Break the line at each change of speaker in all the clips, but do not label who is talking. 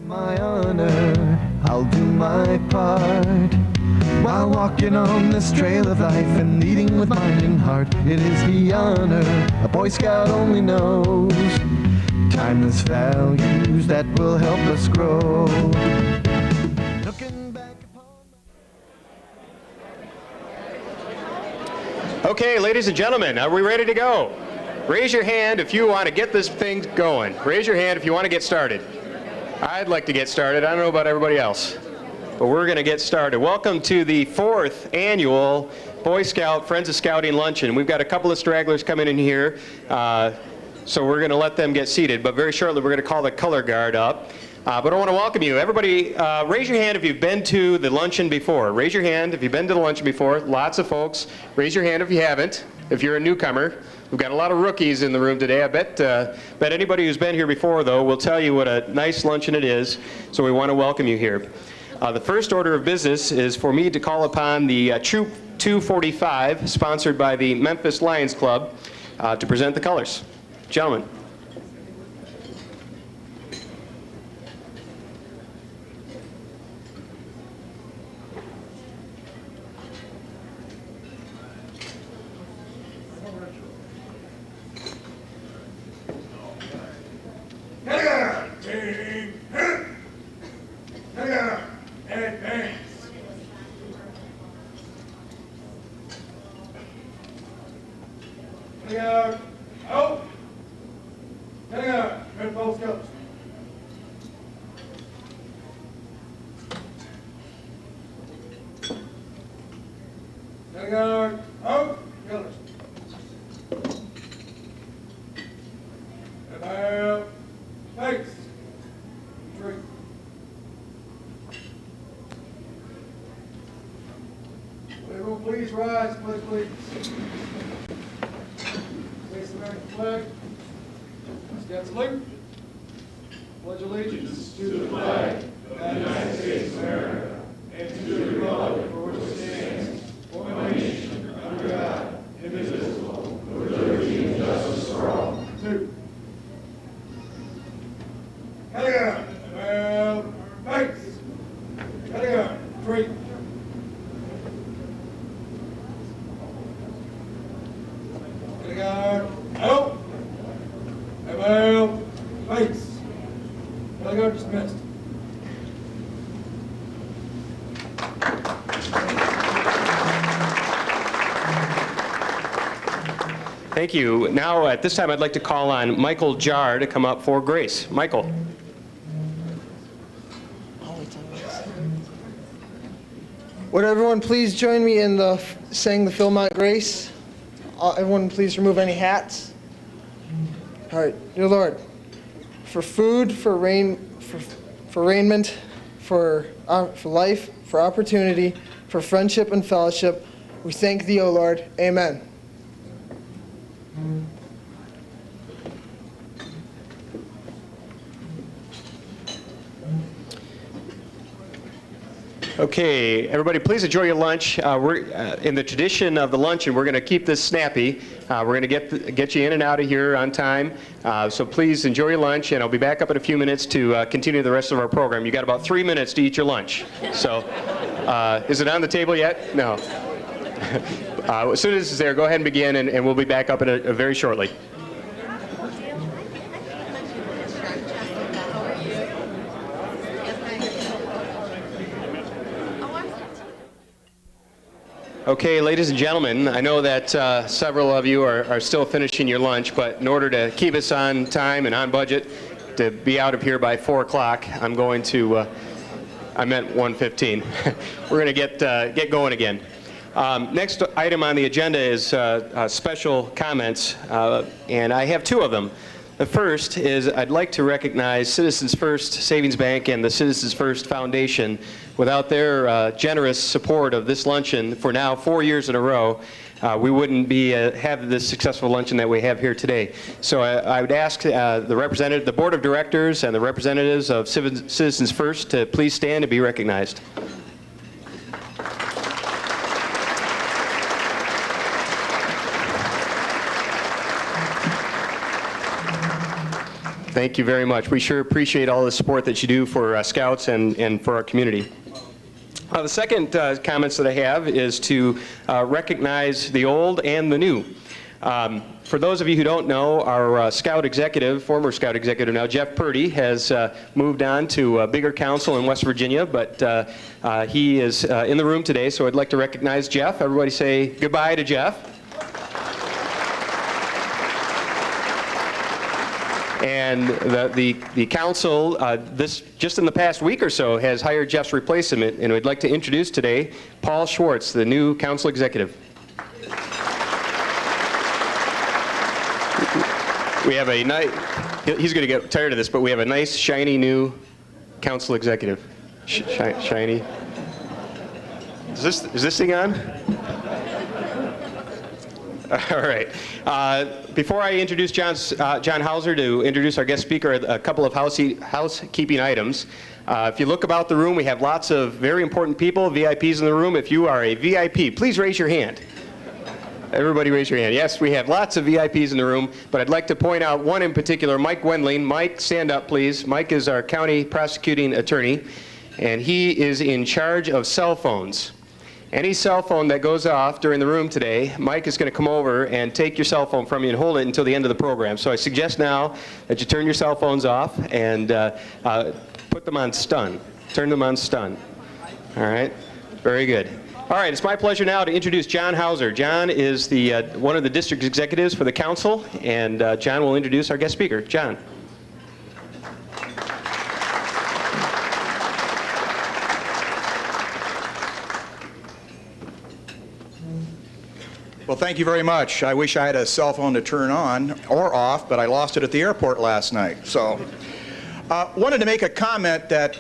My honor, I'll do my part. While walking on this trail of life and leading with mind and heart, it is the honor a Boy Scout only knows. Timeless values that will help us grow. Looking back upon...
Okay, ladies and gentlemen, are we ready to go? Raise your hand if you want to get this thing going. Raise your hand if you want to get started. I'd like to get started. I don't know about everybody else, but we're going to get started. Welcome to the 4th annual Boy Scout Friends of Scouting Luncheon. We've got a couple of stragglers coming in here, so we're going to let them get seated, but very shortly we're going to call the color guard up. But I want to welcome you. Everybody, raise your hand if you've been to the luncheon before. Raise your hand if you've been to the luncheon before. Lots of folks. Raise your hand if you haven't, if you're a newcomer. We've got a lot of rookies in the room today. I bet anybody who's been here before, though, will tell you what a nice luncheon it is, so we want to welcome you here. The first order of business is for me to call upon the Troop 245, sponsored by the Memphis Lions Club, to present the colors. Gentlemen.
Everyone please rise, please. Face the American flag. Scout salute. Pledge allegiance to the flag of the United States of America and to the republic for which it stands, one nation, under God, indivisible, with liberty and justice for all. 2. Cutting out. Face. Cutting out. 3. Out. Face. Delegate dismissed.
Thank you. Now, at this time, I'd like to call on Michael Jar to come up for grace. Michael.
Would everyone please join me in saying the Philmont Grace? Everyone please remove any hats. All right, dear Lord, for food, for raiment, for life, for opportunity, for friendship and fellowship, we thank thee, O Lord. Amen.
Okay, everybody, please enjoy your lunch. We're in the tradition of the luncheon. We're going to keep this snappy. We're going to get you in and out of here on time. So please enjoy your lunch, and I'll be back up in a few minutes to continue the rest of our program. You got about 3 minutes to eat your lunch. So, is it on the table yet? No. As soon as it's there, go ahead and begin, and we'll be back up in very shortly. Okay, ladies and gentlemen, I know that several of you are still finishing your lunch, but in order to keep us on time and on budget, to be out of here by 4 o'clock, I'm going to, I meant 1:15. We're going to get going again. Next item on the agenda is special comments, and I have 2 of them. The first is I'd like to recognize Citizens First Savings Bank and the Citizens First Foundation. Without their generous support of this luncheon for now 4 years in a row, we wouldn't be have this successful luncheon that we have here today. So I would ask the Board of Directors and the representatives of Citizens First to please stand and be recognized. Thank you very much. We sure appreciate all the support that you do for Scouts and for our community. The second comments that I have is to recognize the old and the new. For those of you who don't know, our Scout executive, former Scout executive now, Jeff Purdy, has moved on to a bigger council in West Virginia, but he is in the room today, so I'd like to recognize Jeff. Everybody say goodbye to Jeff. And the council, just in the past week or so, has hired Jeff's replacement, and we'd like to introduce today Paul Schwartz, the new council executive. We have a nice, he's going to get tired of this, but we have a nice, shiny new council executive. Shiny. Is this thing on? All right. Before I introduce John Hauser to introduce our guest speaker, a couple of housekeeping items. If you look about the room, we have lots of very important people, VIPs in the room. If you are a VIP, please raise your hand. Everybody raise your hand. Yes, we have lots of VIPs in the room, but I'd like to point out one in particular, Mike Wendling. Mike, stand up, please. Mike is our county prosecuting attorney, and he is in charge of cell phones. Any cell phone that goes off during the room today, Mike is going to come over and take your cell phone from you and hold it until the end of the program. So I suggest now that you turn your cell phones off and put them on stun. Turn them on stun. All right? Very good. All right, it's my pleasure now to introduce John Hauser. John is one of the district executives for the council, and John will introduce our guest speaker. John.
Well, thank you very much. I wish I had a cell phone to turn on or off, but I lost it at the airport last night. So, wanted to make a comment that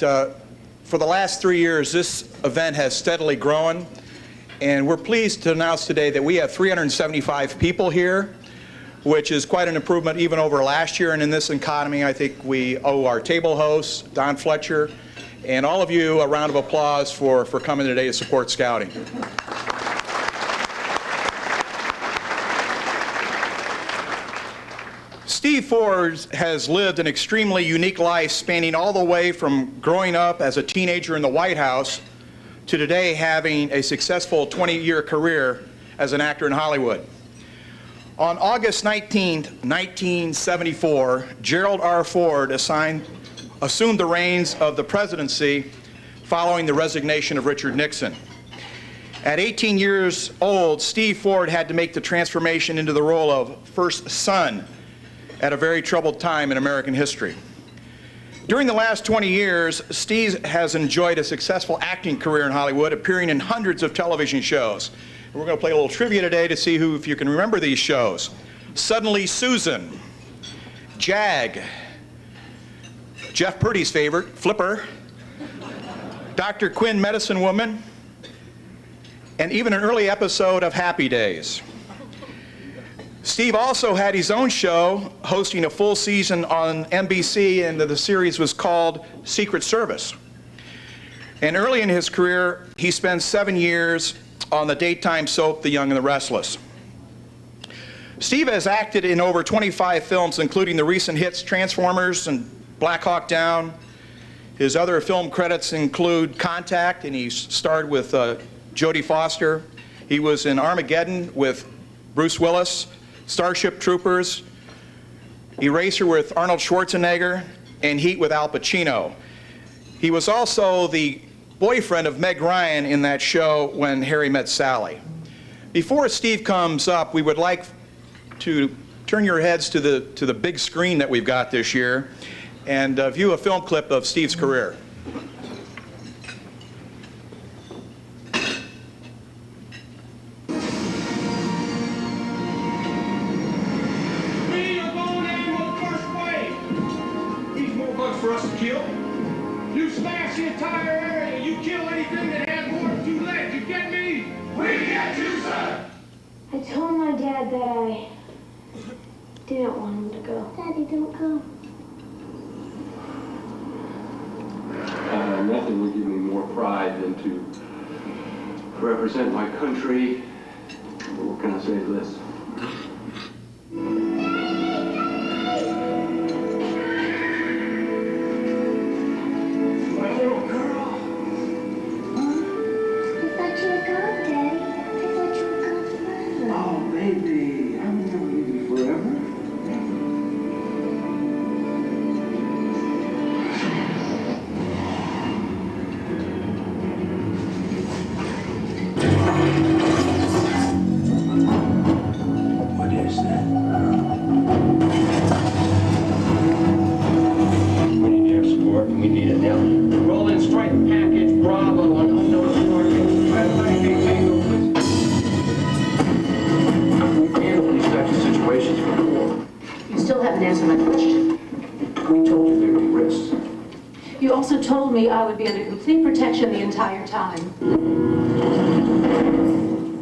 for the last 3 years, this event has steadily grown, and we're pleased to announce today that we have 375 people here, which is quite an improvement even over last year. And in this economy, I think we owe our table hosts, Don Fletcher, and all of you a round of applause for coming today to support Scouting. Steve Ford has lived an extremely unique life, spanning all the way from growing up as a teenager in the White House to today having a successful 20-year career as an actor in Hollywood. On August 19, 1974, Gerald R. Ford assumed the reins of the presidency following the resignation of Richard Nixon. At 18 years old, Steve Ford had to make the transformation into the role of first son at a very troubled time in American history. During the last 20 years, Steve has enjoyed a successful acting career in Hollywood, appearing in hundreds of television shows. And we're going to play a little trivia today to see if you can remember these shows. Suddenly Susan, Jag, Jeff Purdy's favorite, Flipper, Dr. Quinn, Medicine Woman, and even an early episode of Happy Days. Steve also had his own show, hosting a full season on NBC, and the series was called Secret Service. And early in his career, he spent 7 years on the daytime soap The Young and the Restless. Steve has acted in over 25 films, including the recent hits Transformers and Black Hawk Down. His other film credits include Contact, and he starred with Jodie Foster. He was in Armageddon with Bruce Willis, Starship Troopers, Eraser with Arnold Schwarzenegger, and Heat with Al Pacino. He was also the boyfriend of Meg Ryan in that show When Harry Met Sally. Before Steve comes up, we would like to turn your heads to the big screen that we've got this year and view a film clip of Steve's career.
For us to kill. You smash the entire area. You kill anything that has more than 2 legs. You get me? We get you, sir.
I told my dad that I didn't want him to go. Daddy, don't go.
Nothing would give me more pride than to represent my country. What can I say to this?
You also told me I would be under complete protection the entire time.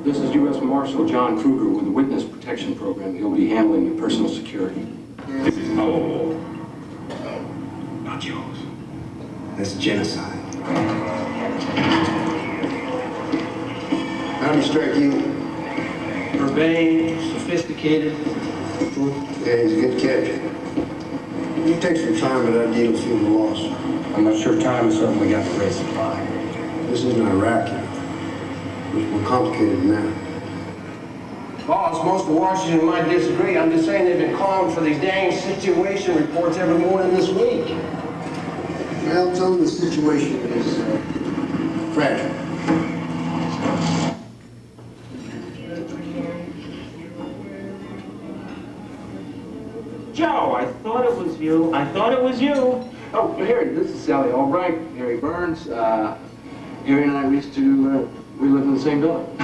This is U.S. Marshal John Kruger with the Witness Protection Program. He'll be handling your personal security.
This is my war. Not yours. That's genocide. How do you strike you? Urbane, sophisticated. Yeah, he's a good catch. You take some time, but that deal's feel the loss. I'm not sure time is something we got to raise supply. This isn't Iraq yet. It's more complicated than that. Boss, most of Washington might disagree. I'm just saying they've been calling for these dang situation reports every morning this week. Well, tell them the situation is fragile.
Joe, I thought it was you. I thought it was you.
Oh, Harry, this is Sally Albright, Harry Burns. Harry and I used to, we live in the same building.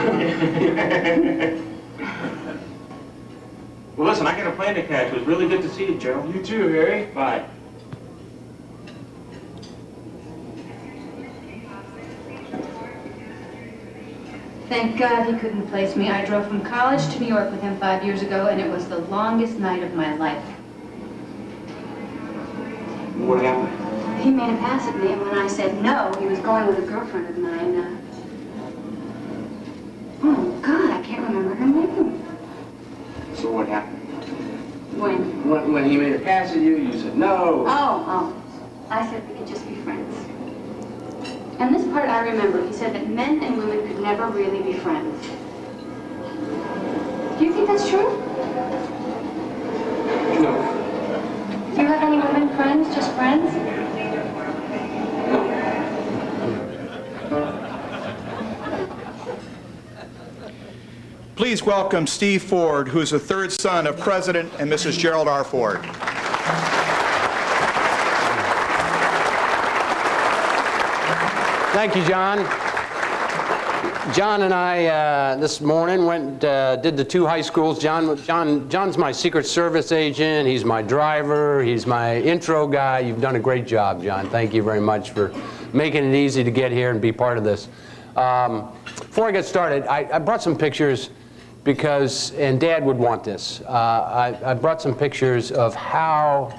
Well, listen, I got a plane to catch. It was really good to see you, Joe.
You too, Harry.
Bye.
Thank God he couldn't place me. I drove from college to New York with him 5 years ago, and it was the longest night of my life.
What happened?
He made a pass at me, and when I said no, he was going with a girlfriend of mine. Oh, God, I can't remember her name.
So what happened?
When?
When he made a pass at you, you said no.
Oh. I said we could just be friends. And this part I remember. He said that men and women could never really be friends. Do you think that's true?
No.
Do you have any women friends, just friends?
Please welcome Steve Ford, who is the third son of President and Mrs. Gerald R. Ford.
Thank you, John. John and I this morning did the two high schools. John's my Secret Service agent. He's my driver. He's my intro guy. You've done a great job, John. Thank you very much for making it easy to get here and be part of this. Before I get started, I brought some pictures because, and Dad would want this. I brought some pictures of how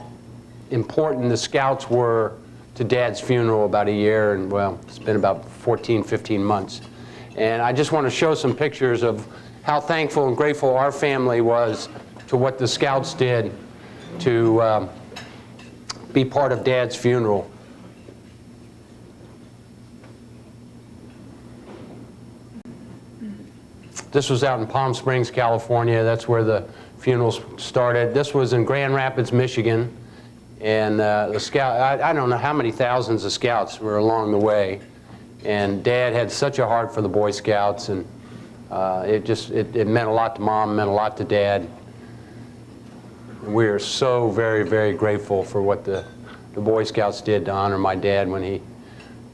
important the Scouts were to Dad's funeral about a year, and well, it's been about 14, 15 months. And I just want to show some pictures of how thankful and grateful our family was to what the Scouts did to be part of Dad's funeral. This was out in Palm Springs, California. That's where the funeral started. This was in Grand Rapids, Michigan. And the Scout, I don't know how many thousands of Scouts were along the way. And Dad had such a heart for the Boy Scouts, and it meant a lot to Mom, meant a lot to Dad. And we are so very, very grateful for what the Boy Scouts did to honor my dad when he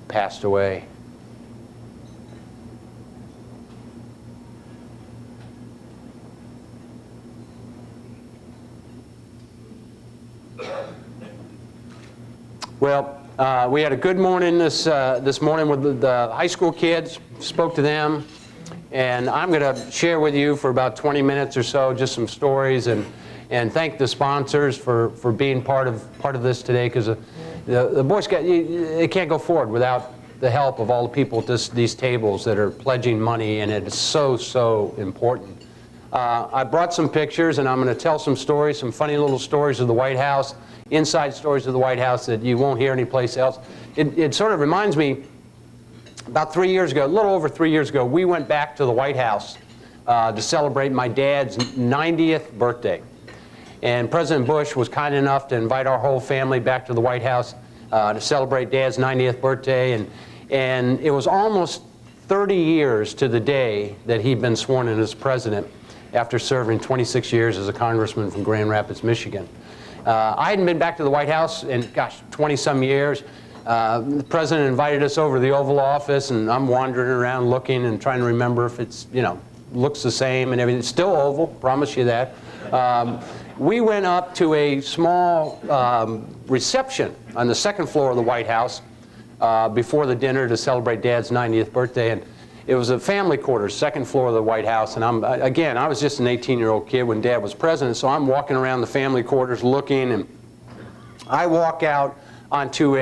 passed away. Well, we had a good morning this morning with the high school kids, spoke to them, and I'm going to share with you for about 20 minutes or so just some stories and thank the sponsors for being part of this today, because the Boy Scout, it can't go forward without the help of all the people at these tables that are pledging money, and it is so important. I brought some pictures, and I'm going to tell some stories, some funny little stories of the White House, inside stories of the White House that you won't hear anyplace else. It sort of reminds me, about 3 years ago, a little over 3 years ago, we went back to the White House to celebrate my dad's 90th birthday. And President Bush was kind enough to invite our whole family back to the White House to celebrate Dad's 90th birthday. And it was almost 30 years to the day that he'd been sworn in as president after serving 26 years as a congressman from Grand Rapids, Michigan. I hadn't been back to the White House in, 20-some years. The president invited us over to the Oval Office, and I'm wandering around looking and trying to remember if it's, looks the same and everything. It's still oval, promise you that. we went up to a small reception on the second floor of the White House before the dinner to celebrate Dad's 90th birthday. And it was a family quarters, second floor of the White House. And I was just an 18-year-old kid when Dad was president, so I'm walking around the family quarters looking, and I walk out onto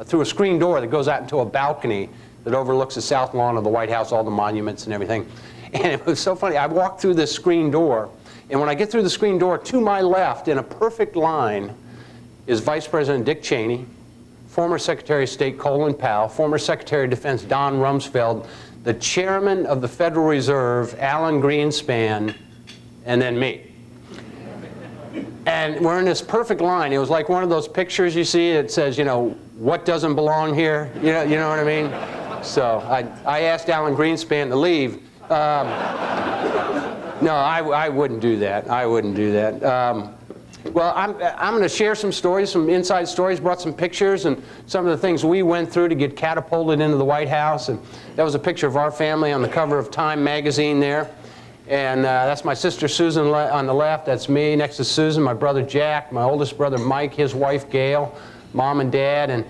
through a screen door that goes out into a balcony that overlooks the south lawn of the White House, all the monuments and everything. And it was so funny. I walked through this screen door, and when I get through the screen door, to my left, in a perfect line, is Vice President Dick Cheney, former Secretary of State Colin Powell, former Secretary of Defense Don Rumsfeld, the Chairman of the Federal Reserve, Alan Greenspan, and then me. And we're in this perfect line. It was like one of those pictures you see that says, you know, what doesn't belong here? You know what I mean? So I asked Alan Greenspan to leave. No, I wouldn't do that. I wouldn't do that. Well, I'm going to share some stories, some inside stories, brought some pictures and some of the things we went through to get catapulted into the White House. And that was a picture of our family on the cover of Time magazine there. And that's my sister Susan on the left. That's me. Next to Susan, my brother Jack, my oldest brother Mike, his wife Gail, Mom and Dad. And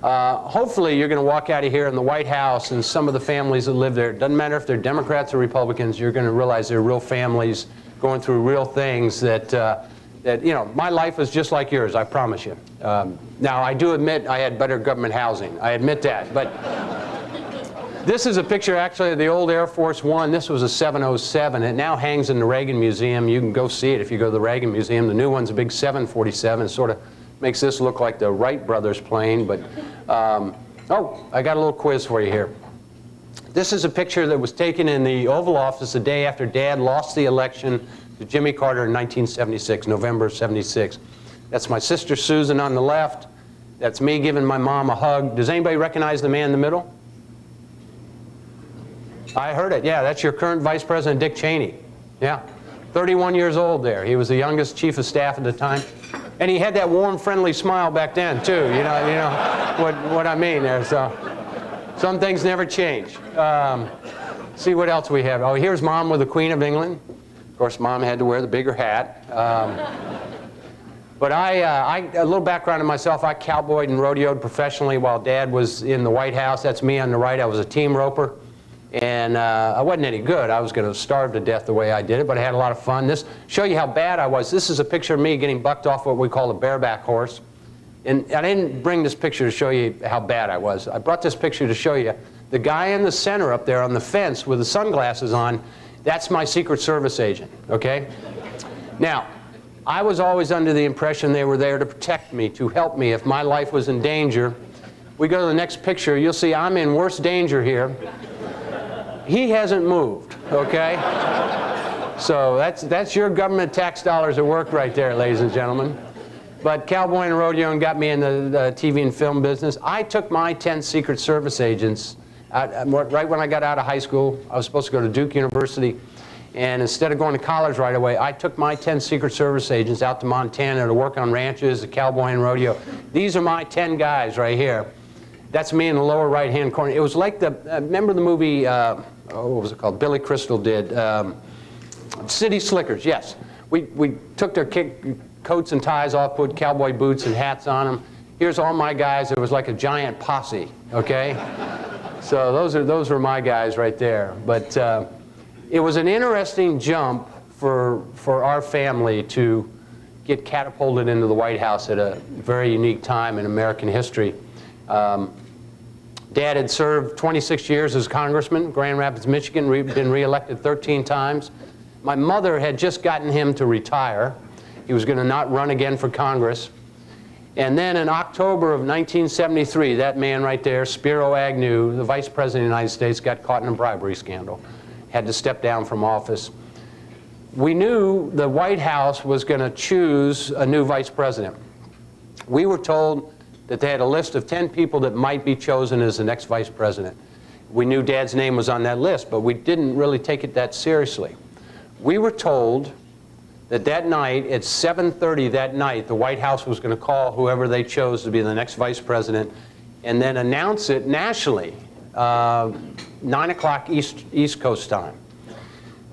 hopefully you're going to walk out of here in the White House and some of the families that live there. It doesn't matter if they're Democrats or Republicans. You're going to realize they're real families going through real things that, you know, my life is just like yours, I promise you. Now, I do admit I had better government housing. I admit that. But this is a picture, actually, of the old Air Force One. This was a 707. It now hangs in the Reagan Museum. You can go see it if you go to the Reagan Museum. The new one's a big 747. It sort of makes this look like the Wright brothers plane. But, oh, I got a little quiz for you here. This is a picture that was taken in the Oval Office the day after Dad lost the election to Jimmy Carter in 1976, November '76. That's my sister Susan on the left. That's me giving my mom a hug. Does anybody recognize the man in the middle? I heard it. Yeah, that's your current Vice President Dick Cheney. Yeah, 31 years old there. He was the youngest chief of staff at the time. And he had that warm, friendly smile back then, too. You know what I mean there. So some things never change. See what else we have. Oh, here's Mom with the Queen of England. Of course, Mom had to wear the bigger hat. But a little background on myself. I cowboyed and rodeoed professionally while Dad was in the White House. That's me on the right. I was a team roper. And I wasn't any good. I was going to starve to death the way I did it, but I had a lot of fun. This show you how bad I was. This is a picture of me getting bucked off what we call a bareback horse. And I didn't bring this picture to show you how bad I was. I brought this picture to show you the guy in the center up there on the fence with the sunglasses on. That's my Secret Service agent, okay? Now, I was always under the impression they were there to protect me, to help me if my life was in danger. We go to the next picture. You'll see I'm in worse danger here. He hasn't moved, okay? So that's your government tax dollars at work right there, ladies and gentlemen. But cowboy and rodeo got me in the TV and film business. I took my 10 Secret Service agents right when I got out of high school. I was supposed to go to Duke University. And instead of going to college right away, I took my 10 Secret Service agents out to Montana to work on ranches, the cowboy and rodeo. These are my 10 guys right here. That's me in the lower right-hand corner. It was like remember the movie, what was it called? Billy Crystal did. City Slickers, yes. We took their coats and ties off, put cowboy boots and hats on them. Here's all my guys. It was like a giant posse, okay? So those were my guys right there. But it was an interesting jump for our family to get catapulted into the White House at a very unique time in American history. Dad had served 26 years as congressman, Grand Rapids, Michigan, been reelected 13 times. My mother had just gotten him to retire. He was going to not run again for Congress. And then in October of 1973, that man right there, Spiro Agnew, the Vice President of the United States, got caught in a bribery scandal, had to step down from office. We knew the White House was going to choose a new vice president. We were told that they had a list of 10 people that might be chosen as the next vice president. We knew Dad's name was on that list, but we didn't really take it that seriously. We were told that that night, at 7:30 that night, the White House was going to call whoever they chose to be the next vice president and then announce it nationally, 9 o'clock East Coast time.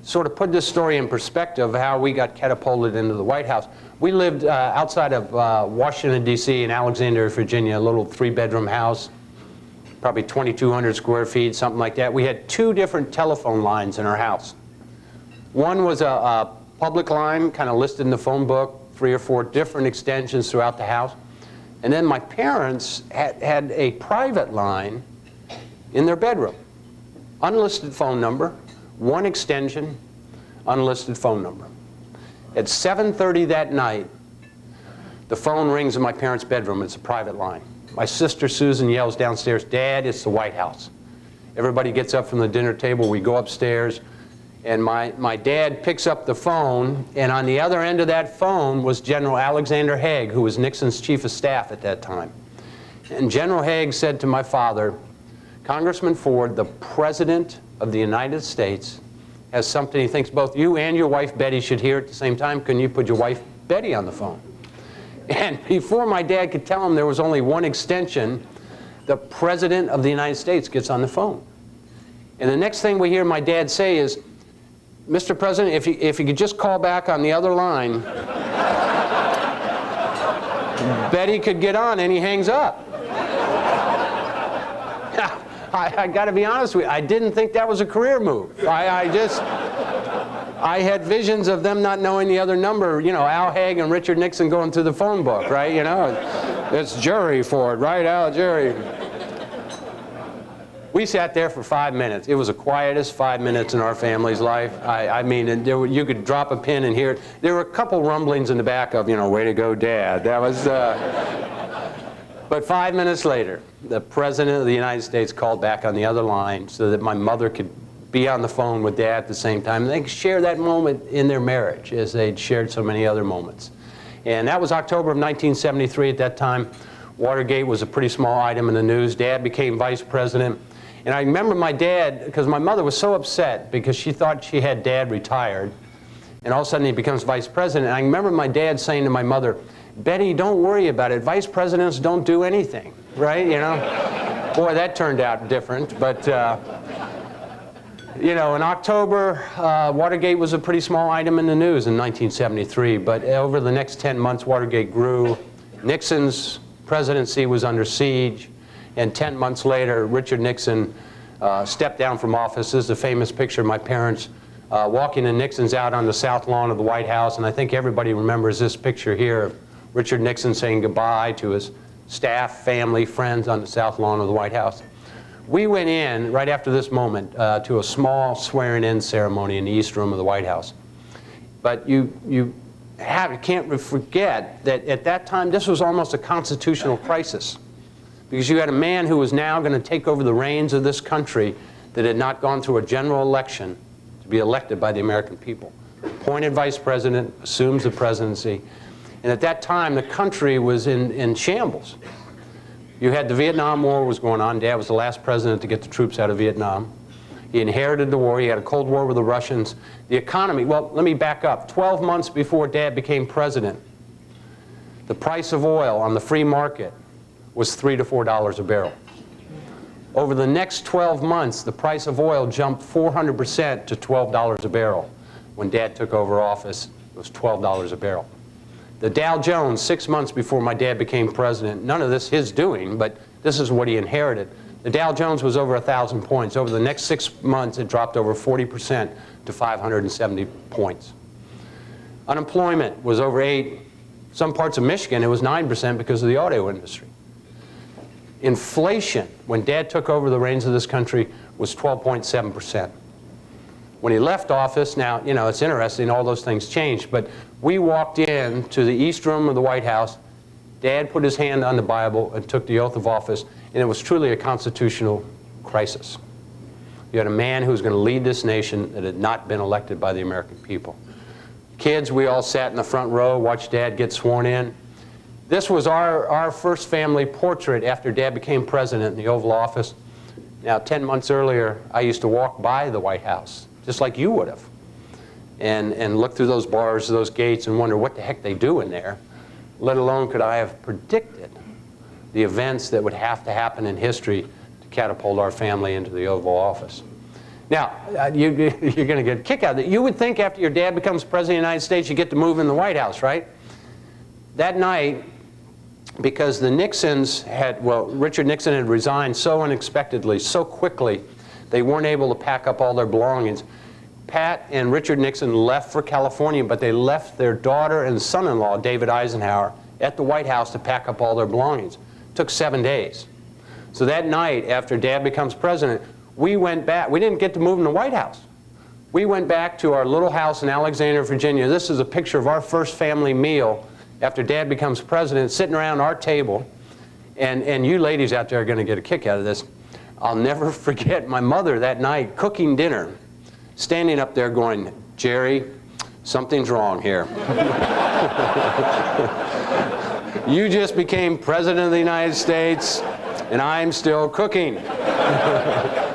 sort of put this story in perspective of how we got catapulted into the White House. We lived outside of Washington, D.C. in Alexandria, Virginia, a little 3-bedroom house, probably 2,200 square feet, something like that. We had 2 different telephone lines in our house. One was a public line, kind of listed in the phone book, 3 or 4 different extensions throughout the house. And then my parents had a private line in their bedroom. Unlisted phone number, 1 extension, unlisted phone number. At 7:30 that night, the phone rings in my parents' bedroom. It's a private line. My sister Susan yells downstairs, "Dad, it's the White House." Everybody gets up from the dinner table. We go upstairs, and my dad picks up the phone, and on the other end of that phone was General Alexander Haig, who was Nixon's chief of staff at that time. And General Haig said to my father, "Congressman Ford, the President of the United States has something he thinks both you and your wife Betty should hear at the same time. Can you put your wife Betty on the phone?" And before my dad could tell him there was only 1 extension, the President of the United States gets on the phone. And the next thing we hear my dad say is, "Mr. President, if you could just call back on the other line, Betty could get on," and he hangs up. I got to be honest with you, I didn't think that was a career move. I had visions of them not knowing the other number, you know, Al Haig and Richard Nixon going through the phone book, right? You know, it's Jerry Ford, right, Al, Jerry. We sat there for 5 minutes. It was the quietest 5 minutes in our family's life. I mean, and you could drop a pin and hear it. There were a couple rumblings in the back of, you know, "Way to go, Dad." That was, but 5 minutes later, the President of the United States called back on the other line so that my mother could be on the phone with Dad at the same time. And they could share that moment in their marriage as they'd shared so many other moments. And that was October of 1973. At that time, Watergate was a pretty small item in the news. Dad became vice president. And I remember my dad, because my mother was so upset because she thought she had Dad retired. And all of a sudden he becomes vice president. And I remember my dad saying to my mother, "Betty, don't worry about it. Vice presidents don't do anything," right? You know? Boy, that turned out different. But, you know, in October, Watergate was a pretty small item in the news in 1973. But over the next 10 months, Watergate grew. Nixon's presidency was under siege. And 10 months later, Richard Nixon stepped down from office. This is a famous picture of my parents walking the Nixons out on the south lawn of the White House. And I think everybody remembers this picture here of Richard Nixon saying goodbye to his staff, family, friends on the south lawn of the White House. We went in, right after this moment, to a small swearing-in ceremony in the East Room of the White House. But you can't forget that at that time, this was almost a constitutional crisis. Because you had a man who was now going to take over the reins of this country that had not gone through a general election to be elected by the American people. Appointed vice president, assumes the presidency. And at that time, the country was in shambles. You had the Vietnam War was going on. Dad was the last president to get the troops out of Vietnam. He inherited the war. He had a Cold War with the Russians. The economy, well, let me back up. 12 months before Dad became president, the price of oil on the free market was $3 to $4 a barrel. Over the next 12 months, the price of oil jumped 400% to $12 a barrel. When Dad took over office, it was $12 a barrel. The Dow Jones, 6 months before my dad became president, none of this his doing, but this is what he inherited. The Dow Jones was over 1,000 points. Over the next 6 months, it dropped over 40% to 570 points. Unemployment was over 8. Some parts of Michigan, it was 9% because of the auto industry. Inflation, when Dad took over the reins of this country, was 12.7%. When he left office, now, you know, it's interesting, all those things changed, but we walked in to the East Room of the White House. Dad put his hand on the Bible and took the oath of office, and it was truly a constitutional crisis. You had a man who was going to lead this nation that had not been elected by the American people. Kids, we all sat in the front row, watched Dad get sworn in. This was our first family portrait after Dad became president in the Oval Office. Now, 10 months earlier, I used to walk by the White House, just like you would have, and look through those bars, those gates, and wonder what the heck they do in there, let alone could I have predicted the events that would have to happen in history to catapult our family into the Oval Office. Now, you're going to get a kick out of it. You would think after your dad becomes president of the United States, you get to move in the White House, right? That night, because the Nixons had, well, Richard Nixon had resigned so unexpectedly, so quickly, they weren't able to pack up all their belongings. Pat and Richard Nixon left for California, but they left their daughter and son-in-law, David Eisenhower, at the White House to pack up all their belongings. It took 7 days. So that night, after Dad becomes president, we went back. We didn't get to move in the White House. We went back to our little house in Alexandria, Virginia. This is a picture of our first family meal after Dad becomes president, sitting around our table. And you ladies out there are going to get a kick out of this. I'll never forget my mother that night cooking dinner, standing up there going, "Jerry, something's wrong here. You just became president of the United States, and I'm still cooking."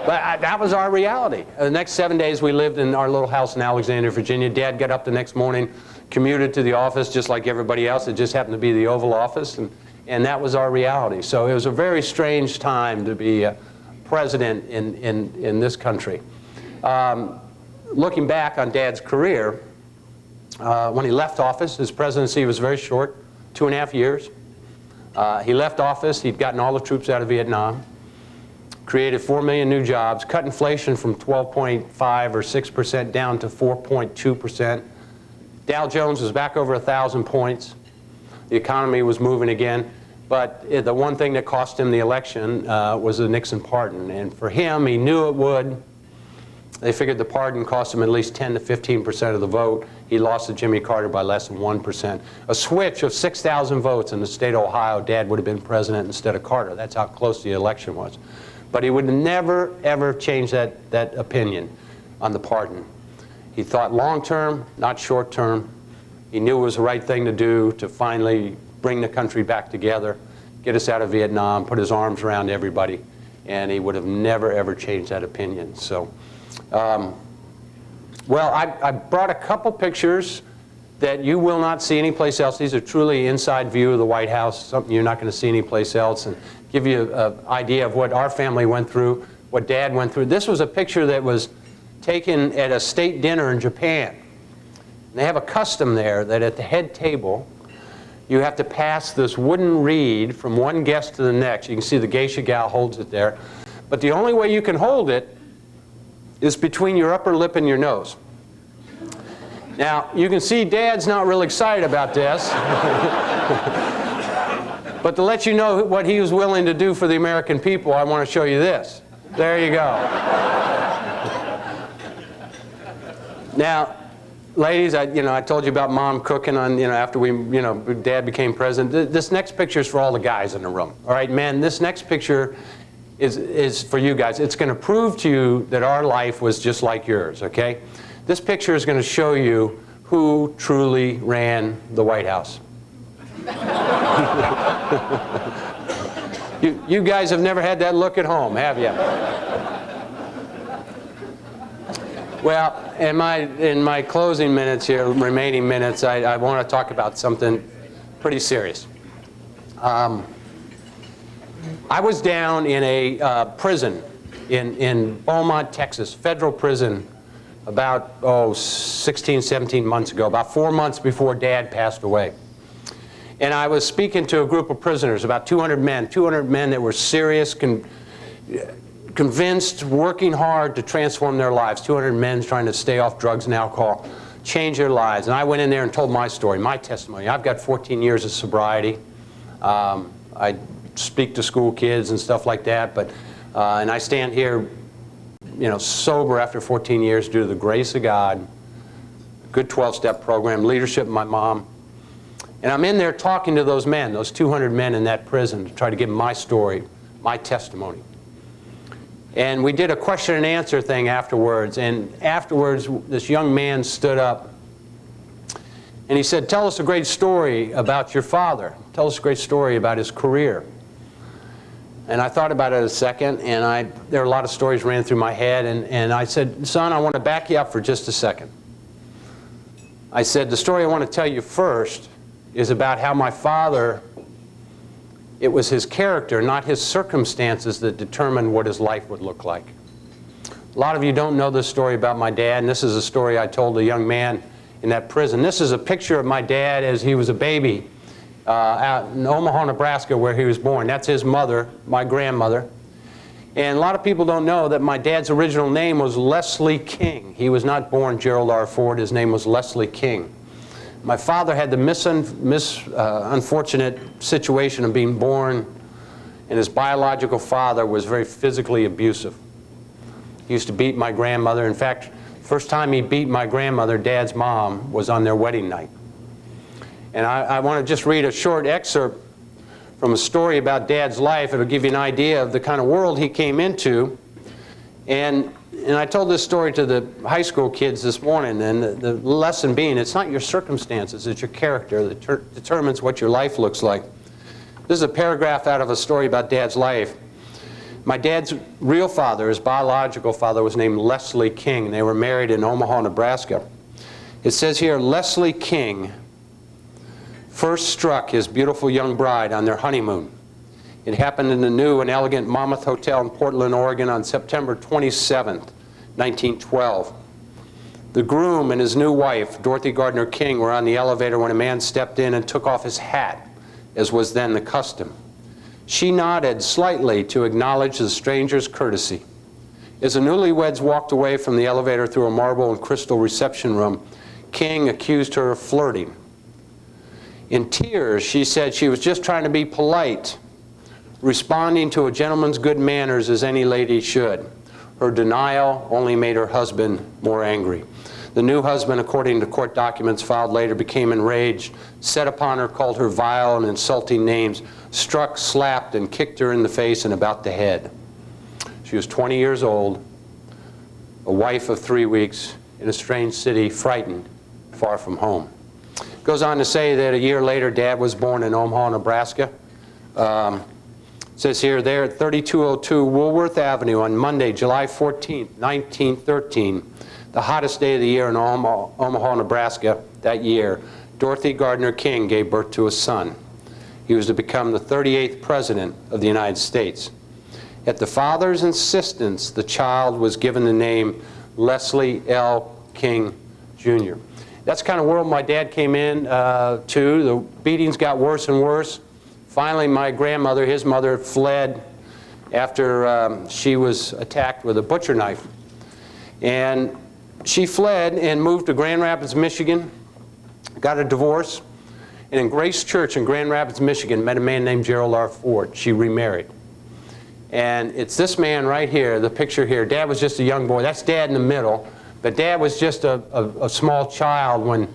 But that was our reality. The next 7 days we lived in our little house in Alexandria, Virginia. Dad got up the next morning, commuted to the office just like everybody else. It just happened to be the Oval Office, and that was our reality. So it was a very strange time to be president in this country. Looking back on Dad's career, when he left office, his presidency was very short, 2.5 years. He left office, he'd gotten all the troops out of Vietnam, created 4 million new jobs, cut inflation from 12.5 or 6% down to 4.2%. Dow Jones was back over 1,000 points. The economy was moving again. But the one thing that cost him the election was the Nixon pardon. And for him, he knew it would. They figured the pardon cost him at least 10 to 15% of the vote. He lost to Jimmy Carter by less than 1%. A switch of 6,000 votes in the state of Ohio, Dad would have been president instead of Carter. That's how close the election was. But he would never, ever change that opinion on the pardon. He thought long-term, not short-term. He knew it was the right thing to do to finally bring the country back together, get us out of Vietnam, put his arms around everybody, and he would have never, ever changed that opinion. So, well, I brought a couple pictures that you will not see anyplace else. These are truly inside view of the White House, something you're not going to see anyplace else, and give you an idea of what our family went through, what Dad went through. This was a picture that was taken at a state dinner in Japan. They have a custom there that at the head table, you have to pass this wooden reed from one guest to the next. You can see the geisha gal holds it there. But the only way you can hold it is between your upper lip and your nose. Now, you can see Dad's not real excited about this. But to let you know what he was willing to do for the American people, I want to show you this. There you go. Now, ladies, I told you about Mom cooking on, after Dad became president. This next picture is for all the guys in the room. All right, men, this next picture is for you guys. It's going to prove to you that our life was just like yours, okay? This picture is going to show you who truly ran the White House. You guys have never had that look at home, have you? Well, in my closing minutes here, remaining minutes, I want to talk about something pretty serious. I was down in a prison in Beaumont, Texas, federal prison, about 16, 17 months ago, about 4 months before Dad passed away. And I was speaking to a group of prisoners, about 200 men that were serious, convinced, working hard to transform their lives. 200 men trying to stay off drugs and alcohol, change their lives. And I went in there and told my story, my testimony. I've got 14 years of sobriety. I speak to school kids and stuff like that, but and I stand here, sober after 14 years due to the grace of God, good 12-step program, leadership of my mom. And I'm in there talking to those men, those 200 men in that prison, to try to give them my story, my testimony. And we did a question and answer thing afterwards, and afterwards this young man stood up and he said, "Tell us a great story about your father. Tell us a great story about his career." And I thought about it a second, and there were a lot of stories ran through my head, and I said, "Son, I want to back you up for just a second." I said, "The story I want to tell you first is about how my father, it was his character, not his circumstances, that determined what his life would look like. A lot of you don't know this story about my dad, and this is a story I told a young man in that prison. This is a picture of my dad as he was a baby out in Omaha, Nebraska, where he was born. That's his mother, my grandmother. And a lot of people don't know that my dad's original name was Leslie King. He was not born Gerald R. Ford. His name was Leslie King. My father had the unfortunate situation of being born, and his biological father was very physically abusive. He used to beat my grandmother. In fact, first time he beat my grandmother, Dad's mom, was on their wedding night. And I want to just read a short excerpt from a story about Dad's life. It'll give you an idea of the kind of world he came into. And I told this story to the high school kids this morning, and the lesson being, it's not your circumstances, it's your character that determines what your life looks like. This is a paragraph out of a story about Dad's life. My dad's real father, his biological father, was named Leslie King. They were married in Omaha, Nebraska. It says here, Leslie King first struck his beautiful young bride on their honeymoon. It happened in the new and elegant Monmouth Hotel in Portland, Oregon on September 27th, 1912. The groom and his new wife, Dorothy Gardner King, were on the elevator when a man stepped in and took off his hat, as was then the custom. She nodded slightly to acknowledge the stranger's courtesy. As the newlyweds walked away from the elevator through a marble and crystal reception room, King accused her of flirting. In tears, she said she was just trying to be polite, responding to a gentleman's good manners as any lady should. Her denial only made her husband more angry. The new husband, according to court documents filed later, became enraged, set upon her, called her vile and insulting names, struck, slapped, and kicked her in the face and about the head. She was 20 years old, a wife of 3 weeks, in a strange city, frightened, far from home. Goes on to say that a year later, Dad was born in Omaha, Nebraska. It says here, there at 3202 Woolworth Avenue on Monday, July 14th, 1913, the hottest day of the year in Omaha, Nebraska that year, Dorothy Gardner King gave birth to a son. He was to become the 38th President of the United States. At the father's insistence, the child was given the name Leslie L. King, Jr. That's the kind of world my dad came in to. The beatings got worse and worse. Finally, my grandmother, his mother, fled after she was attacked with a butcher knife. And she fled and moved to Grand Rapids, Michigan, got a divorce, and in Grace Church in Grand Rapids, Michigan, met a man named Gerald R. Ford. She remarried. And it's this man right here, the picture here. Dad was just a young boy. That's Dad in the middle. But Dad was just a small child when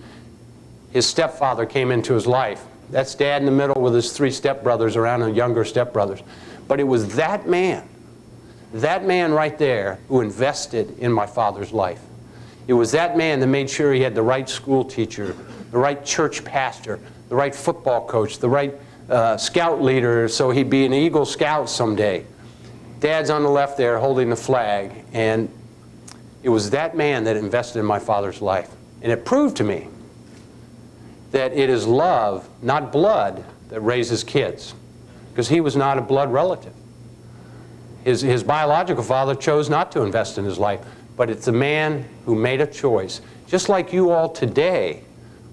his stepfather came into his life. That's Dad in the middle with his 3 stepbrothers around and younger stepbrothers. But it was that man right there who invested in my father's life. It was that man that made sure he had the right school teacher, the right church pastor, the right football coach, the right scout leader so he'd be an Eagle Scout someday. Dad's on the left there holding the flag, and it was that man that invested in my father's life. And it proved to me that it is love, not blood, that raises kids, because he was not a blood relative. His biological father chose not to invest in his life, but it's a man who made a choice, just like you all today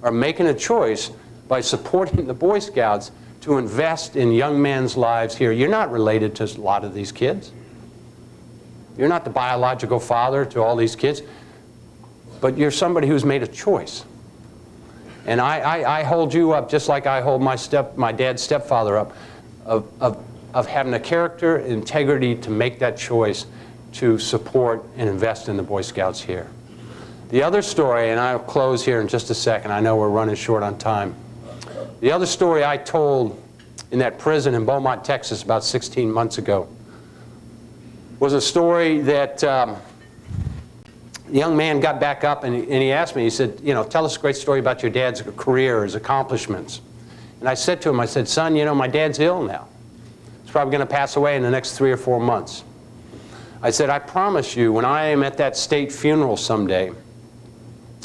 are making a choice by supporting the Boy Scouts to invest in young men's lives here. You're not related to a lot of these kids. You're not the biological father to all these kids, but you're somebody who's made a choice. And I hold you up just like I hold my dad's stepfather up, of having the character and integrity to make that choice to support and invest in the Boy Scouts here. The other story, and I'll close here in just a second, I know we're running short on time. The other story I told in that prison in Beaumont, Texas about 16 months ago was a story that the young man got back up and he asked me, he said, you know, tell us a great story about your dad's career, his accomplishments. And I said to him, I said, son, you know, my dad's ill now. He's probably going to pass away in the next 3 or 4 months. I said, I promise you, when I am at that state funeral someday,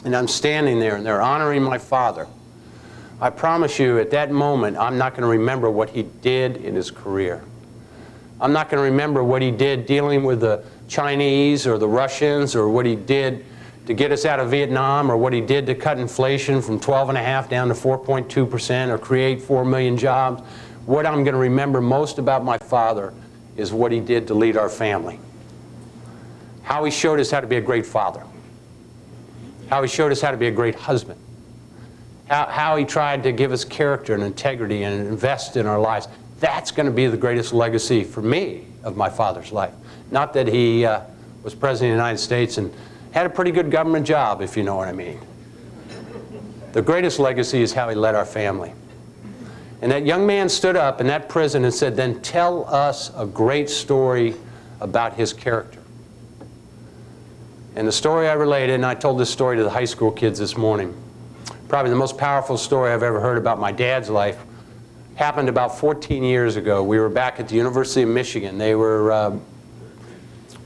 and I'm standing there and they're honoring my father, I promise you at that moment, I'm not going to remember what he did in his career. I'm not going to remember what he did dealing with the Chinese or the Russians, or what he did to get us out of Vietnam, or what he did to cut inflation from 12.5 down to 4.2%, or create 4 million jobs. What I'm going to remember most about my father is what he did to lead our family. How he showed us how to be a great father. How he showed us how to be a great husband. How he tried to give us character and integrity and invest in our lives. That's going to be the greatest legacy for me of my father's life. Not that he was President of the United States and had a pretty good government job, if you know what I mean. The greatest legacy is how he led our family. And that young man stood up in that prison and said, then tell us a great story about his character. And the story I related, and I told this story to the high school kids this morning, probably the most powerful story I've ever heard about my dad's life, happened about 14 years ago. We were back at the University of Michigan. They were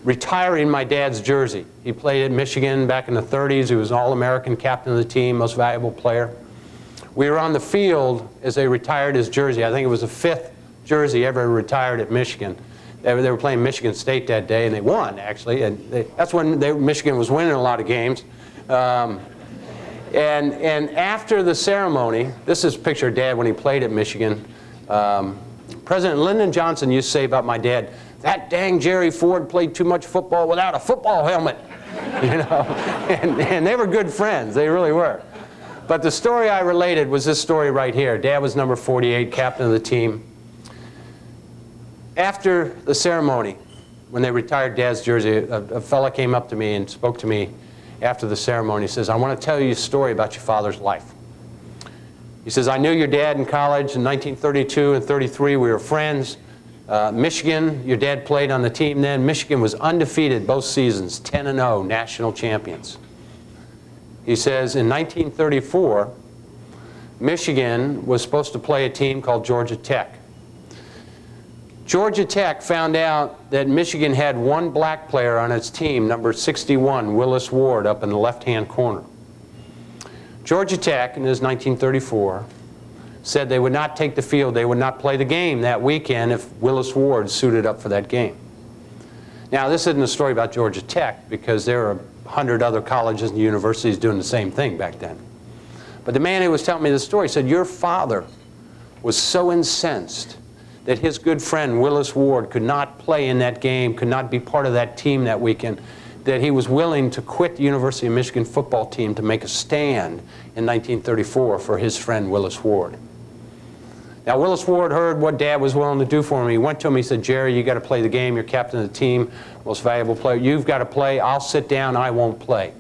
retiring my dad's jersey. He played at Michigan back in the 30s. He was an All-American captain of the team, most valuable player. We were on the field as they retired his jersey. I think it was the 5th jersey ever retired at Michigan. They were playing Michigan State that day, and they won, actually. And that's when Michigan was winning a lot of games. And after the ceremony, this is a picture of Dad when he played at Michigan. President Lyndon Johnson used to say about my dad, that dang Jerry Ford played too much football without a football helmet. You know, and they were good friends. They really were. But the story I related was this story right here. Dad was number 48, captain of the team. After the ceremony, when they retired Dad's jersey, a fella came up to me and spoke to me after the ceremony. He says, I want to tell you a story about your father's life. He says, I knew your dad in college in 1932 and 33. We were friends. Michigan, your dad played on the team then. Michigan was undefeated both seasons, 10-0, national champions. He says, in 1934, Michigan was supposed to play a team called Georgia Tech. Georgia Tech found out that Michigan had one black player on its team, number 61, Willis Ward, up in the left-hand corner. Georgia Tech, and this is 1934, said they would not take the field, they would not play the game that weekend if Willis Ward suited up for that game. Now, this isn't a story about Georgia Tech, because there are 100 other colleges and universities doing the same thing back then. But the man who was telling me the story said, your father was so incensed that his good friend Willis Ward could not play in that game, could not be part of that team that weekend, that he was willing to quit the University of Michigan football team to make a stand in 1934 for his friend Willis Ward. Now, Willis Ward heard what Dad was willing to do for him. He went to him, he said, Jerry, you got to play the game. You're captain of the team, most valuable player. You've got to play. I'll sit down. I won't play.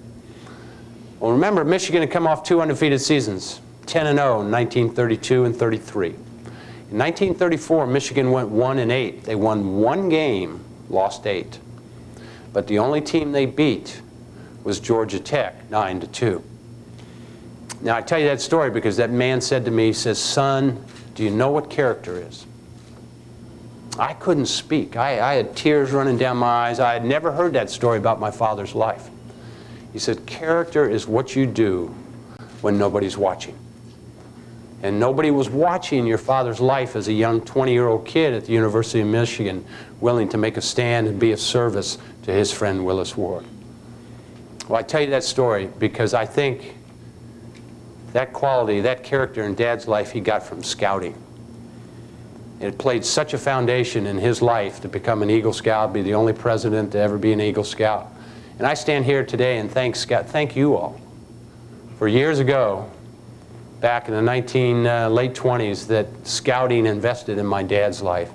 Well, remember, Michigan had come off 2 undefeated seasons, 10-0 in 1932 and 33. In 1934, Michigan went 1-8. They won 1 game, lost 8. But the only team they beat was Georgia Tech, 9-2. Now, I tell you that story because that man said to me, he says, son, do you know what character is? I couldn't speak. I had tears running down my eyes. I had never heard that story about my father's life. He said, character is what you do when nobody's watching. And nobody was watching your father's life as a young 20-year-old kid at the University of Michigan, willing to make a stand and be of service to his friend Willis Ward. Well, I tell you that story because I think that quality, that character in Dad's life he got from scouting. It played such a foundation in his life to become an Eagle Scout, be the only president to ever be an Eagle Scout. And I stand here today and thank you all for years ago, back in the late 20s, that scouting invested in my dad's life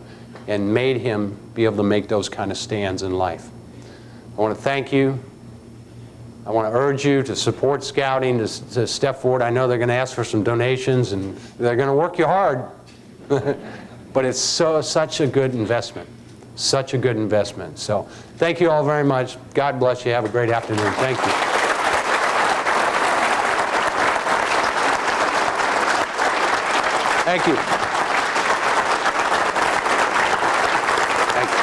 and made him be able to make those kind of stands in life. I want to thank you. I want to urge you to support scouting, to step forward. I know they're going to ask for some donations and they're going to work you hard. But it's such a good investment. Such a good investment. So thank you all very much. God bless you. Have a great afternoon. Thank you. Thank you. Thank you.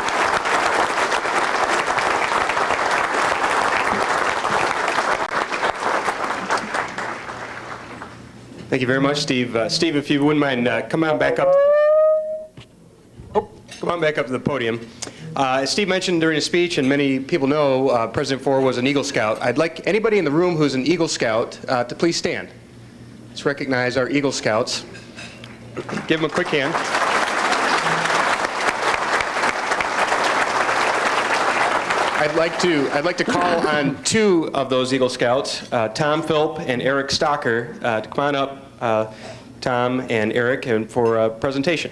Thank you very much, Steve. Steve, if you wouldn't mind, come on back up. Oh, come on back up to the podium. As Steve mentioned during his speech, and many people know, President Ford was an Eagle Scout. I'd like anybody in the room who's an Eagle Scout to please stand. Let's recognize our Eagle Scouts. Give them a quick hand. I'd like to call on two of those Eagle Scouts, Tom Philp and Eric Stocker, to come on up, Tom and Eric, and for a presentation.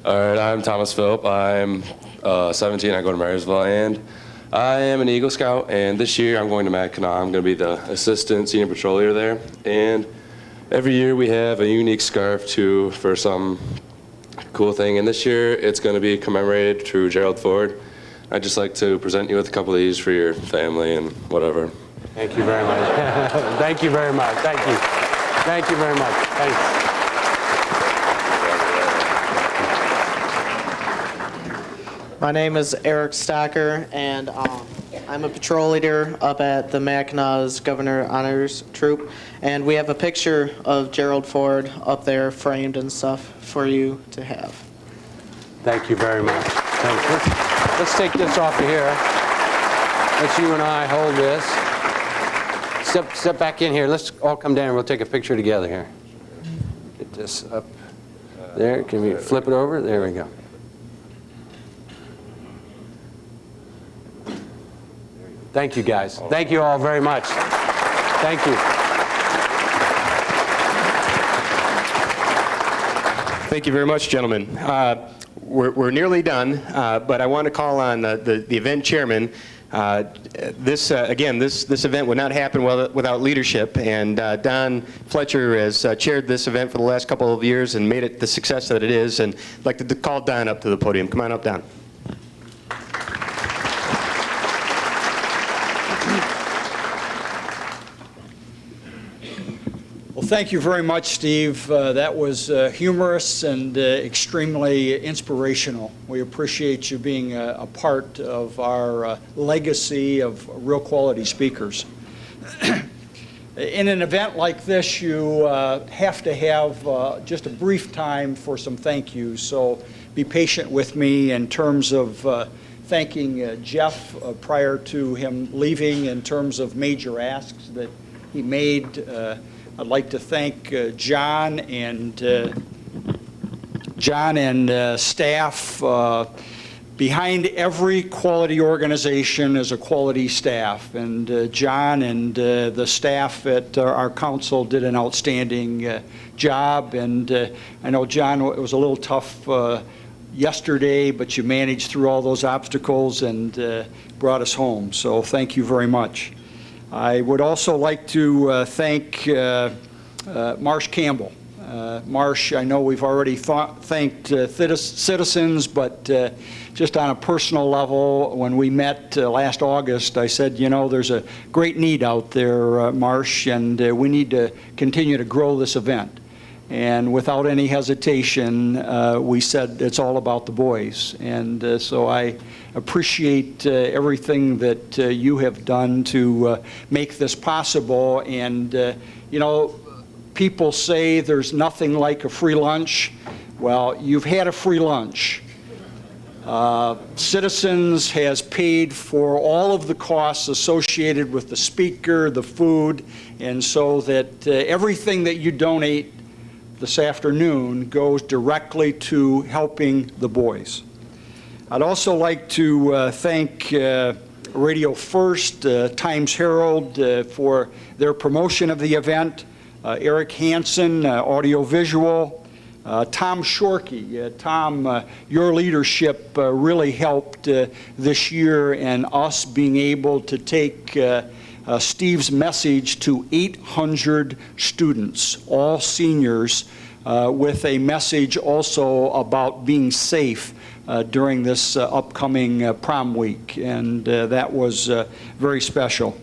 All right, I'm Thomas Philp. I'm 17. I go to Marysville, and I am an Eagle Scout. And this year, I'm going to Mackinac. I'm going to be the assistant senior patrol leader there. And every year, we have a unique scarf for some cool thing. And this year, it's going to be commemorated to Gerald Ford. I'd just like to present you with a couple of these for your family and whatever.
Thank you very much. Thank you very much. Thank you. Thank you very much. Thanks.
My name is Eric Stocker, and I'm a patrol leader up at the Mackinaw's Governor Honors Troop. And we have a picture of Gerald Ford up there framed and stuff for you to have.
Thank you very much. Thanks. Let's take this off of here. Let's you and I hold this. Step back in here. Let's all come down and we'll take a picture together here. Get this up there. Can we flip it over? There we go. Thank you, guys. Thank you all very much. Thank you.
Thank you very much, gentlemen. We're nearly done, but I want to call on the event chairman. This event would not happen without leadership, and Don Fletcher has chaired this event for the last couple of years and made it the success that it is, and I'd like to call Don up to the podium. Come on up, Don.
Well, thank you very much, Steve. That was humorous and extremely inspirational. We appreciate you being a part of our legacy of real quality speakers. In an event like this, you have to have just a brief time for some thank yous, so be patient with me in terms of thanking Jeff prior to him leaving in terms of major asks that he made. I'd like to thank John and staff. Behind every quality organization is a quality staff, and John and the staff at our council did an outstanding job. And I know, John, it was a little tough yesterday, but you managed through all those obstacles and brought us home. So thank you very much. I would also like to thank Marsh Campbell. Marsh, I know we've already thanked citizens, but just on a personal level, when we met last August, I said, you know, there's a great need out there, Marsh, and we need to continue to grow this event. And without any hesitation, we said it's all about the boys. And so I appreciate everything that you have done to make this possible. And, you know, people say there's nothing like a free lunch. Well, you've had a free lunch. Citizens has paid for all of the costs associated with the speaker, the food, and so that everything that you donate this afternoon goes directly to helping the boys. I'd also like to thank Radio First, Times Herald for their promotion of the event, Eric Hansen, audiovisual, Tom Shorkey. Tom, your leadership really helped this year in us being able to take Steve's message to 800 students, all seniors, with a message also about being safe during this upcoming prom week, and that was very special.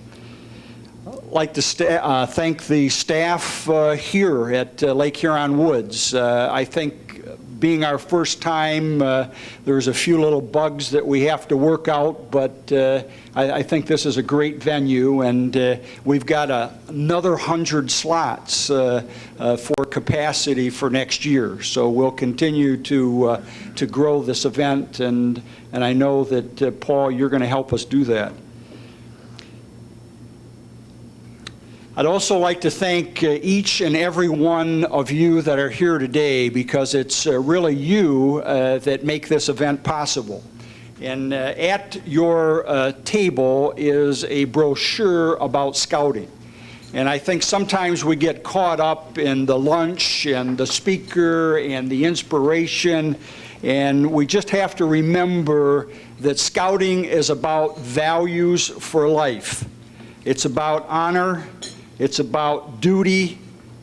I'd like to thank the staff here at Lake Huron Woods. I think being our first time, there's a few little bugs that we have to work out, but I think this is a great venue, and we've got another 100 slots for capacity for next year. So we'll continue to grow this event, and I know that, Paul, you're going to help us do that. I'd also like to thank each and every one of you that are here today, because it's really you that make this event possible. And at your table is a brochure about scouting. And I think sometimes we get caught up in the lunch and the speaker and the inspiration, and we just have to remember that scouting is about values for life. It's about honor. It's about duty,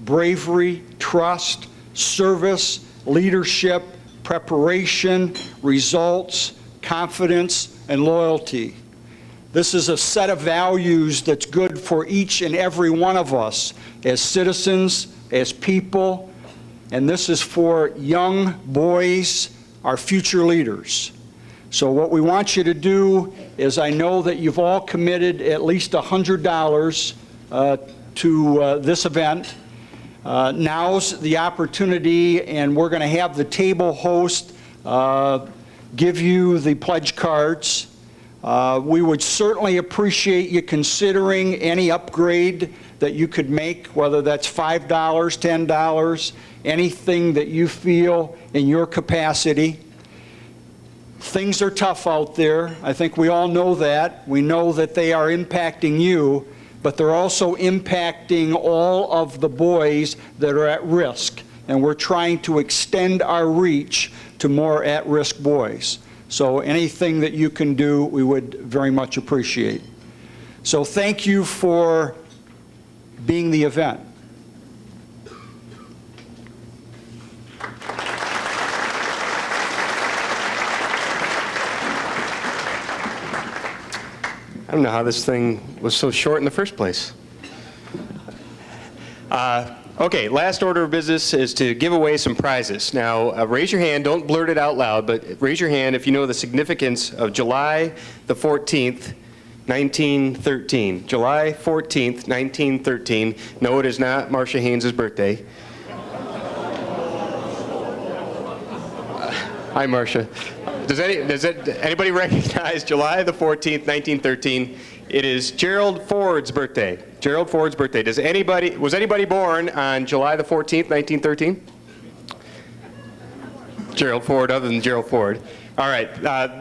bravery, trust, service, leadership, preparation, results, confidence, and loyalty. This is a set of values that's good for each and every one of us as citizens, as people, and this is for young boys, our future leaders. So what we want you to do is, I know that you've all committed at least $100 to this event. Now's the opportunity, and we're going to have the table host give you the pledge cards. We would certainly appreciate you considering any upgrade that you could make, whether that's $5, $10, anything that you feel in your capacity. Things are tough out there. I think we all know that. We know that they are impacting you, but they're also impacting all of the boys that are at risk. And we're trying to extend our reach to more at-risk boys. So anything that you can do, we would very much appreciate. So thank you for being the event.
I don't know how this thing was so short in the first place. Okay, last order of business is to give away some prizes. Now, raise your hand, don't blurt it out loud, but raise your hand if you know the significance of July the 14th, 1913. July 14th, 1913. No, it is not Marcia Haynes' birthday. Hi, Marcia. Does anybody recognize July the 14th, 1913? It is Gerald Ford's birthday. Gerald Ford's birthday. Was anybody born on July the 14th, 1913? Gerald Ford, other than Gerald Ford. All right,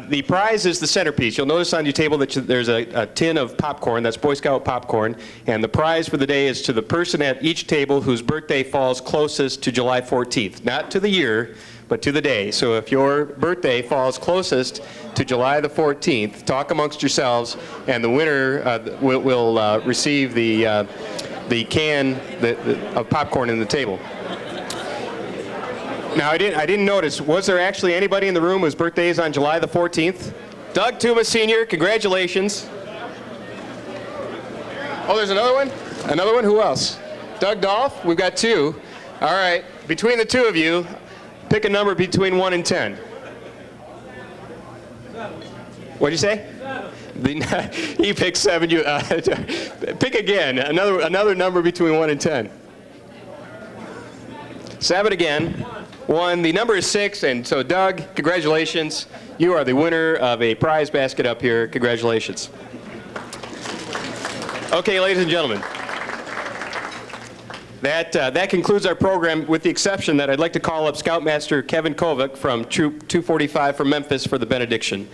the prize is the centerpiece. You'll notice on your table that there's a tin of popcorn. That's Boy Scout popcorn. And the prize for the day is to the person at each table whose birthday falls closest to July 14th. Not to the year, but to the day. So if your birthday falls closest to July the 14th, talk amongst yourselves, and the winner will receive the can of popcorn in the table. Now, I didn't notice, was there actually anybody in the room whose birthday is on July the 14th? Doug Tuma Sr., congratulations. Oh, there's another one? Another one? Who else? Doug Dolph? We've got two. All right, between the two of you, pick a number between 1 and 10. What'd you say? 7. He picked 7. You pick again. Another number between 1 and 10. 7 again. 1. The number is 6, and so Doug, congratulations. You are the winner of a prize basket up here. Congratulations. Okay, ladies and gentlemen. That concludes our program, with the exception that I'd like to call up Scoutmaster Kevin Kovic from Troop 245 from Memphis for the benediction.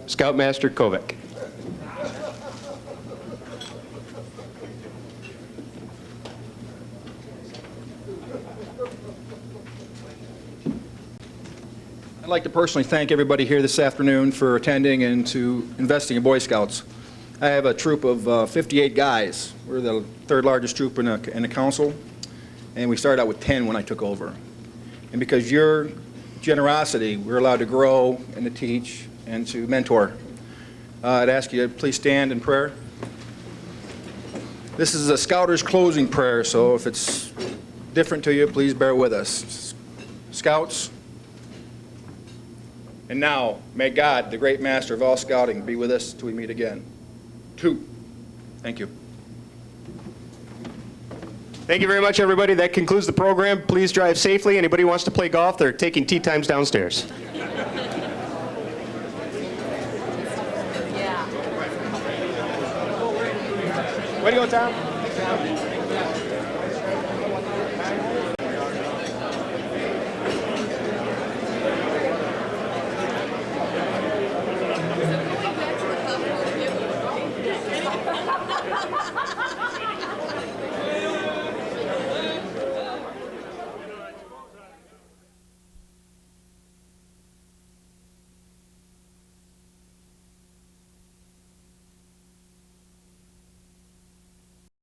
Scoutmaster Kovic.
I'd like to personally thank everybody here this afternoon for attending and to investing in Boy Scouts. I have a troop of 58 guys. We're the third largest troop in the council, and we started out with 10 when I took over. And because your generosity, we're allowed to grow and to teach and to mentor. I'd ask you to please stand in prayer. This is a Scouter's closing prayer, so if it's different to you, please bear with us. Scouts. And now, may God, the great master of all scouting, be with us till we meet again. 2. Thank you.
Thank you very much, everybody. That concludes the program. Please drive safely. Anybody who wants to play golf, they're taking tee times downstairs. Way to go, Tom.